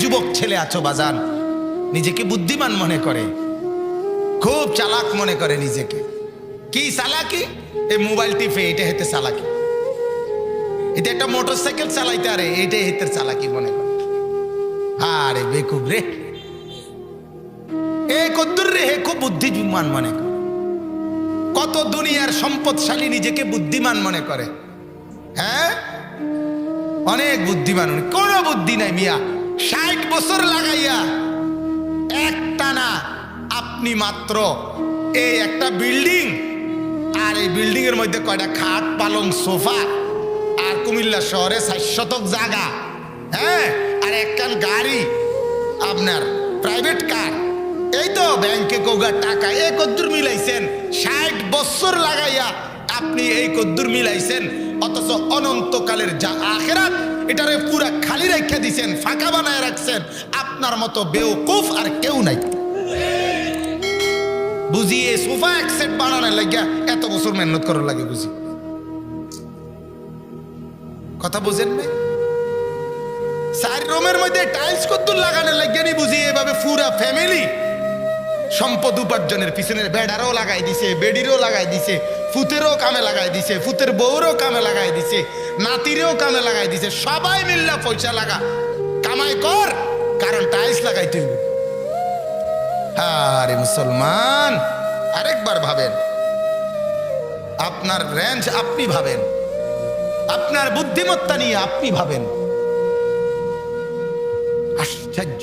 যুবক ছেলে আছো বাজান, নিজেকে বুদ্ধিমান মনে করে, খুব চালাক মনে করে নিজেকে। কি চালাকি? এই মোবাইল টিপে, এটা হেতে চালাকি। এটা একটা মোটরসাইকেল চালাইতে আরে এইটাই হেতের চালাকি মনে করে। আরে বেকুব রে, এ কদ্দুর রে, হে খুব বুদ্ধিমান মনে করে। কত দুনিয়ার সম্পদশালী নিজেকে বুদ্ধিমান মনে করে। হ্যাঁ, অনেক বুদ্ধিমান, কোনো বুদ্ধি নাই মিয়া। 60 বছর লাগাইয়া একটা না, আপনি মাত্র এই একটা বিল্ডিং, আর এই বিল্ডিং এর মধ্যে কয়টা খাট পালং সোফা, আর কুমিল্লা শহরে 60 শতক জায়গা, হ্যাঁ, আর একখান গাড়ি, আপনার প্রাইভেট কার, এই তো ব্যাংকে কোগার টাকা, এই কদ্দুর মিলাইছেন। 60 বছর লাগাইয়া আপনি এই কদ্দুর মিলাইছেন, অথচ অনন্তকালের যা আখিরাত, এটারে পুরা খালি রেখে দিছেন, ফাঁকা বানায় রাখছেন। আপনার মতো বেওকুফ আর কেউ নাই। বুঝি এই সোফা এক সেট বানানোর লাগিয়া এত বছর মেহনত করার লাগে, বুঝি কথা বুঝেন না? 4 রুমের মধ্যে টাইলস কদ্দুর লাগানোর লাগিয়া নি, বুঝি এভাবে পুরা ফ্যামিলি সম্পদ উপার্জনের পিছনের বেড়ারও লাগাই দিছে, বেডিরও লাগাই দিছে, ফুতেরও কামে লাগাই দিছে, ফুতের বউরও কামে লাগাই দিছে, নাতিরেও কামে লাগাই দিছে। সবাই মিল্লা পয়সা লাগা কামাই কর, কারণ টাইলস লাগাই তুই। আরে মুসলমান, আরেকবার ভাবেন, আপনার রেঞ্জ আপনি ভাবেন, আপনার বুদ্ধিমত্তা নিয়ে আপনি ভাবেন। আশ্চর্য।